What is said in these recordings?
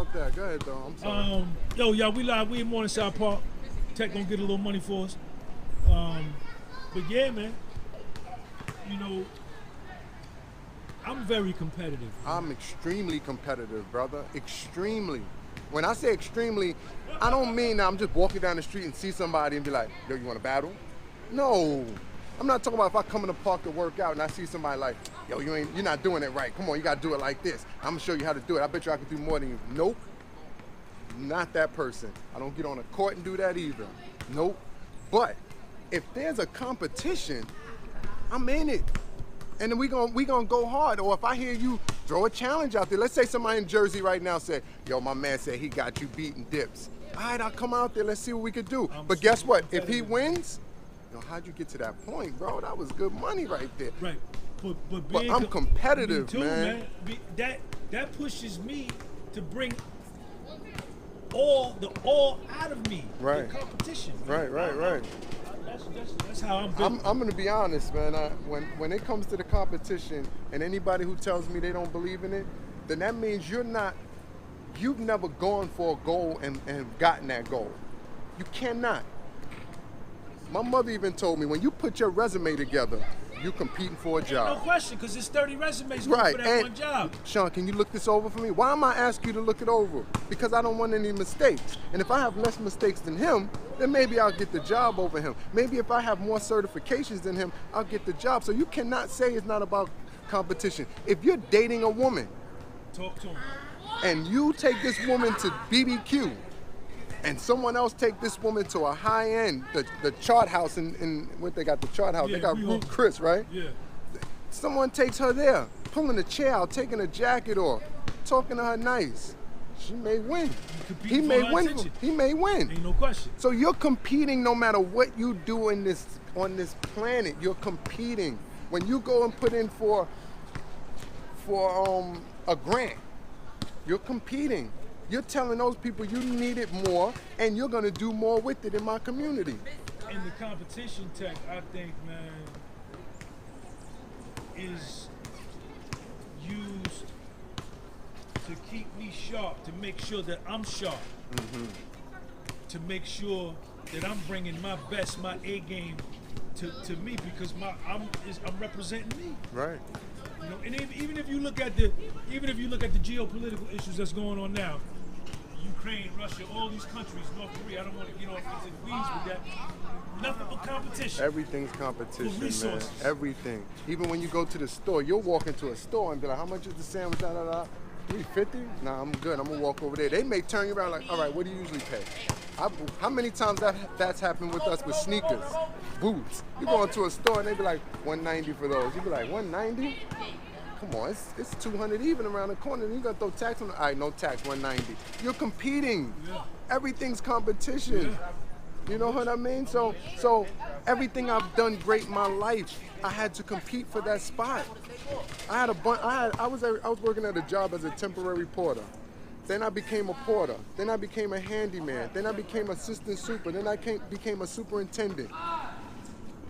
about that. Go ahead, though. I'm sorry. Yo, y'all, we live. We in Morningside Park. Tech gonna get a little money for us. But yeah, man. You know, I'm very competitive. I'm extremely competitive, brother. Extremely. When I say extremely, I don't mean that I'm just walking down the street and see somebody and be like, yo, you want to battle? No. I'm not talking about if I come in the park to work out and I see somebody like, yo, you're not doing it right. Come on, you got to do it like this. I'm going to show you how to do it. I bet you I can do more than you. Nope. Not that person. I don't get on a court and do that either. Nope. But if there's a competition, I'm in it. And then we gonna go hard. Or if I hear you throw a challenge out there, let's say somebody in Jersey right now said, yo, my man said he got you beating dips. All right, I'll come out there, let's see what we could do. But guess what? If he wins, yo, how'd you get to that point, bro? That was good money right there. Right. But I'm competitive, too, man. That pushes me to bring all out of me. Right. The competition. Right. That's how I'm built. I'm gonna be honest, man. When it comes to the competition, and anybody who tells me they don't believe in it, then that means you've never gone for a goal and gotten that goal. You cannot. My mother even told me, when you put your resume together, you're competing for a job. No question, because it's 30 resumes for that one job. Sean, can you look this over for me? Why am I asking you to look it over? Because I don't want any mistakes. And if I have less mistakes than him, then maybe I'll get the job over him. Maybe if I have more certifications than him, I'll get the job. So you cannot say it's not about competition. If you're dating a woman, talk to him, and you take this woman to BBQ, and someone else take this woman to a high end, the chart house in what they got, the chart house, they got Ruth Chris, right? Yeah. Someone takes her there, pulling a chair out, taking a jacket off, talking to her nice. She may win. He may win. He may win. Ain't no question. So you're competing no matter what you do on this planet. You're competing. When you go and put in for a grant, you're competing. You're telling those people you need it more, and you're gonna do more with it in my community. And the competition tech, I think, man, is used to keep me sharp, to make sure that I'm sharp, to make sure that I'm bringing my best, my A game to me, because I'm representing me. Right. You know, and even if you look at the geopolitical issues that's going on now, Ukraine, Russia, all these countries, North Korea, I don't want to get off into the weeds with that. Nothing but competition. Everything's competition, for resources. man. Everything. Even when you go to the store, you'll walk into a store and be like, how much is the sandwich? $3.50? Nah, I'm good. I'm gonna walk over there. They may turn you around like, all right, what do you usually pay? How many times that's happened with us with sneakers, boots? You go into a store and they be like, $190 for those. You be like, $190? Come on, it's 200 even around the corner. You gotta throw tax on it. All right, no tax, 190. You're competing. Yeah. Everything's competition. Yeah. You know what I mean? So everything I've done great in my life, I had to compete for that spot. I was working at a job as a temporary porter. Then I became a porter. Then I became a handyman. Then I became assistant super. Then I became a superintendent.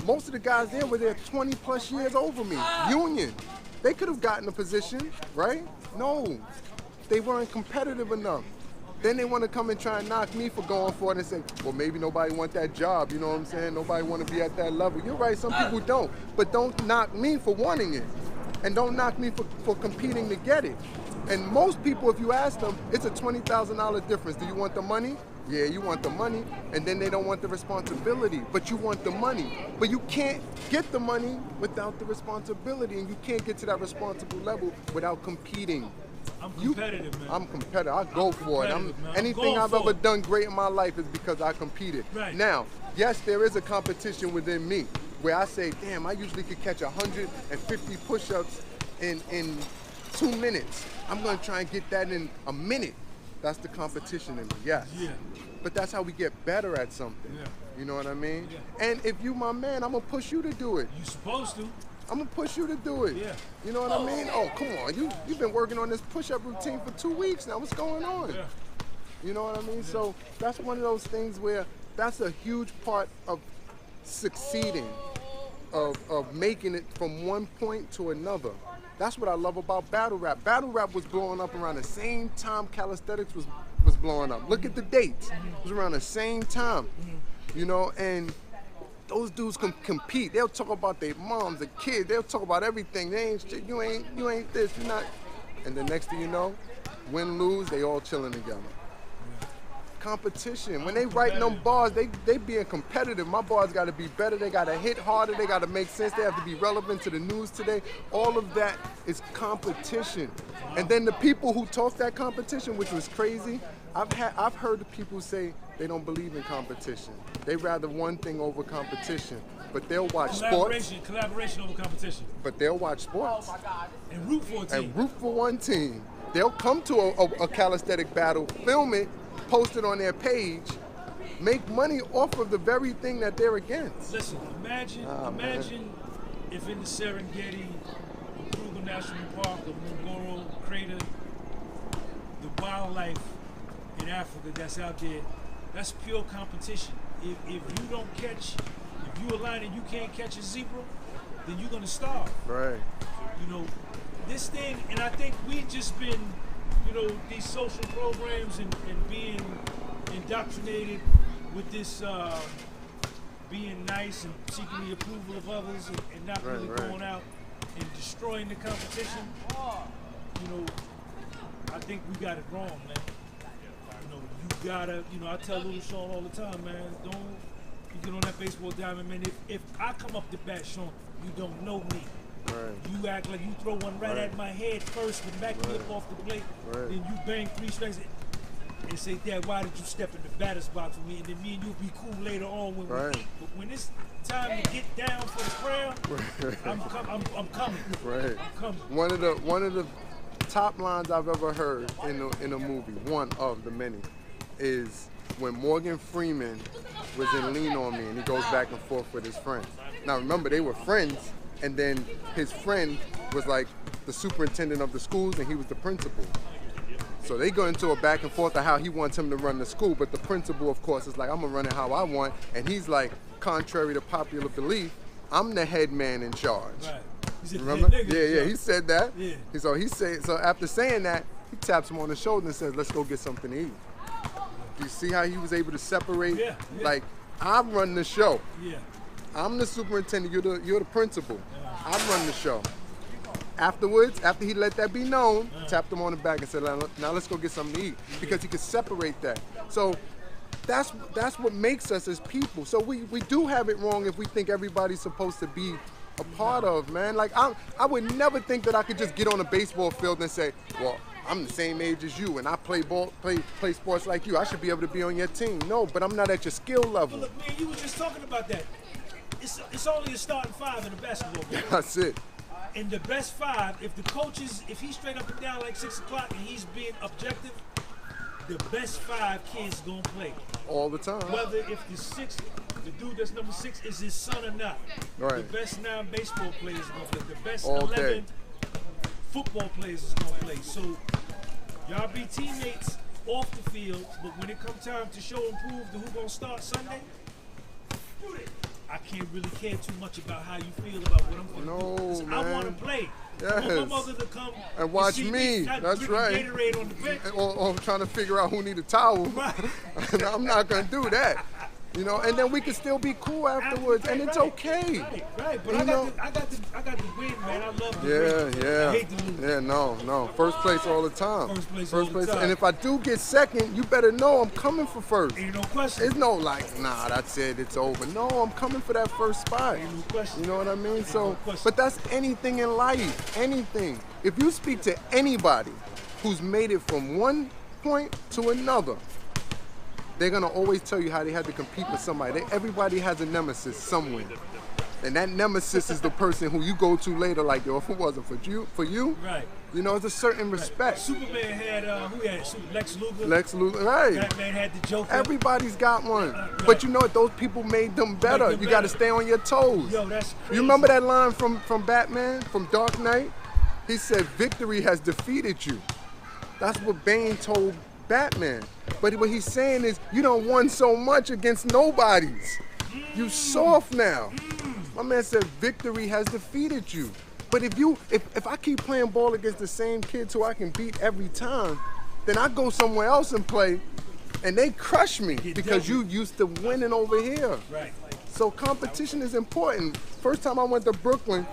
Most of the guys there were there 20 plus years over me. Union. They could have gotten a position, right? No, they weren't competitive enough. Then they want to come and try and knock me for going for it and say, well, maybe nobody want that job, you know what I'm saying? Nobody want to be at that level. You're right, some people don't, but don't knock me for wanting it. And don't knock me for competing to get it. And most people, if you ask them, it's a $20,000 difference. Do you want the money? Yeah, you want the money, and then they don't want the responsibility, but you want the money. But you can't get the money without the responsibility, and you can't get to that responsible level without competing. I'm competitive, man. I'm competitive. I go for it. Anything I've ever done great in my life is because I competed. Right. Now, yes, there is a competition within me where I say, damn, I usually could catch 150 push-ups in 2 minutes. I'm going to try and get that in a minute. That's the competition in me, yes. Yeah. But that's how we get better at something. Yeah. You know what I mean? Yeah. And if you my man, I'm going to push you to do it. You're supposed to. I'm going to push you to do it. Yeah. You know what I mean? Oh, come on. You've been working on this push-up routine for 2 weeks now. What's going on? Yeah. You know what I mean? Yeah. So that's one of those things where that's a huge part of succeeding, of making it from one point to another. That's what I love about battle rap. Battle rap was blowing up around the same time calisthenics was blowing up. Look at the dates. It was around the same time, you know, and those dudes can compete. They'll talk about their moms, their kids. They'll talk about everything. They ain't shit. You ain't this. You're not. And the next thing you know, win, lose, they all chilling together. Competition. When they writing them bars, they being competitive. My bars got to be better. They got to hit harder. They got to make sense. They have to be relevant to the news today. All of that is competition. And then the people who talk that competition, which was crazy, I've heard the people say they don't believe in competition. They rather one thing over competition. But they'll watch sports. Collaboration over competition. But they'll watch sports. And root for a team. And root for one team. They'll come to a calisthenic battle, film it, post it on their page, make money off of the very thing that they're against. Listen, imagine if in the Serengeti, the Kruger National Park, the Ngorongoro Crater, the wildlife in Africa that's out there, that's pure competition. If you don't catch, if you're a lion and you can't catch a zebra, then you're gonna starve. Right. You know, this thing, and I think we've just been, you know, these social programs and being indoctrinated with this being nice and seeking the approval of others and not really going out and destroying the competition. You know, I think we got it wrong, man. You know, you gotta, you know, I tell Little Sean all the time, man, don't you get on that baseball diamond, man. If I come up to bat, Sean, you don't know me. Right. You act like you throw one right at my head first and back me up off the plate. Then you bang 3 strikes and say, Dad, why did you step in the batter's box with me? And then me and you'll be cool later on when we eat. But when it's time to get down for the crown, I'm coming. Right. I'm coming. One of the top lines I've ever heard in a movie, one of the many, is when Morgan Freeman was in Lean On Me and he goes back and forth with his friend. Now remember, they were friends. And then his friend was like the superintendent of the schools and he was the principal. So they go into a back and forth of how he wants him to run the school, but the principal, of course, is like, I'm gonna run it how I want. And he's like, contrary to popular belief, I'm the head man in charge. Right. Remember? Yeah, he said that. Yeah. So after saying that, he taps him on the shoulder and says, let's go get something to eat. Do you see how he was able to separate? Yeah. Like, I run the show. Yeah. I'm the superintendent, you're the principal. I run the show. Afterwards, after he let that be known, tapped him on the back and said, now let's go get something to eat. Because he could separate that. So that's what makes us as people. So we do have it wrong if we think everybody's supposed to be a part of, man. Like I would never think that I could just get on a baseball field and say, well, I'm the same age as you and I play sports like you. I should be able to be on your team. No, but I'm not at your skill level. But look, man, you were just talking about that. It's only a starting 5 in a basketball game. That's it. And the best 5, if the coach if he's straight up and down like 6 o'clock and he's being objective, the best 5 kids gonna play. All the time. Whether if the dude that's number 6 is his son or not. Right. The best 9 baseball players is gonna play. The best All 11 day. football players is gonna play. So y'all be teammates off the field, but when it comes time to show and prove who gonna start Sunday, I can't really care too much about how you feel about what I'm going to do. I want to play. Yes. I want my mother to come and watch me. That's right. Gatorade on the bench. Or trying to figure out who need a towel. Right. I'm not going to do that. You know, and then we can still be cool afterwards, and it's okay. Right. But I got the win, man. I love the win. Yeah. I hate the lose. Yeah, no. First place all the time. First place. And if I do get second, you better know I'm coming for first. Ain't no question. It's no like, nah, that's it, it's over. No, I'm coming for that first spot. Ain't no question. You know what I mean? Ain't So, no question. but that's anything in life, anything. If you speak to anybody who's made it from one point to another, they're gonna always tell you how they had to compete with somebody. Everybody has a nemesis somewhere. And that nemesis is the person who you go to later, like, yo, if it wasn't for you, right. You know, it's a certain respect. Superman had, who had Lex Luger? Lex Luger, right. Batman had the Joker. Everybody's got one. Right. But you know what? Those people made them better. You got to stay on your toes. Yo, that's crazy. You remember that line from Batman, from Dark Knight? He said, victory has defeated you. That's what Bane told Batman. But what he's saying is, you done won so much against nobodies. You soft now. My man said, victory has defeated you. But if I keep playing ball against the same kids who I can beat every time, then I go somewhere else and play, and they crush me because you used to winning over here. Right. So competition is important. First time I went to Brooklyn,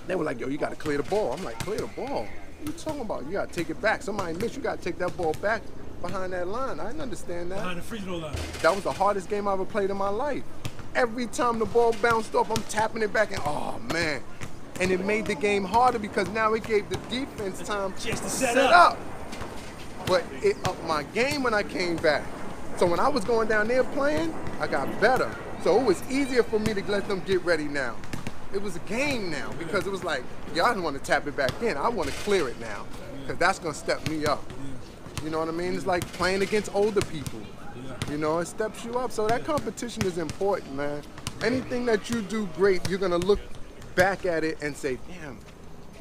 they were like, yo, you got to clear the ball. I'm like, clear the ball? What are you talking about? You got to take it back. Somebody missed. You got to take that ball back behind that line. I didn't understand that. Behind the free throw line. That was the hardest game I ever played in my life. Every time the ball bounced off, I'm tapping it back, and oh, man. And it made the game harder because now it gave the defense time Chance to set up. But it upped my game when I came back. So when I was going down there playing, I got better. So it was easier for me to let them get ready now. It was a game now because it was like, y'all don't want to tap it back in. I want to clear it now because that's going to step me up. You know what I mean? It's like playing against older people. You know, it steps you up. So that competition is important, man. Anything that you do great, you're going to look back at it and say, damn,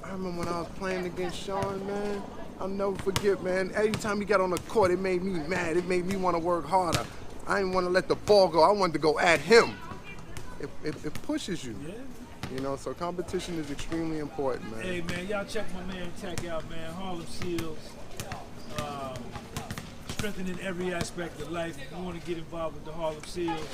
I remember when I was playing against Sean, man. I'll never forget, man. Every time he got on the court, it made me mad. It made me want to work harder. I didn't want to let the ball go. I wanted to go at him. It pushes you. Yeah. You know, so competition is extremely important, man. Hey, man, y'all check my man Tech out, man. Harlem Seals. Strengthening every aspect of life. If you want to get involved with the Harlem Seals,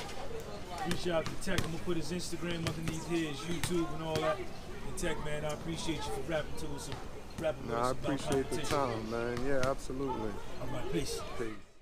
reach out to Tech. I'm going to put his Instagram underneath here, his YouTube and all that. And Tech, man, I appreciate you for rapping to us. I appreciate the time, man. Yeah, absolutely. All right, peace. Peace.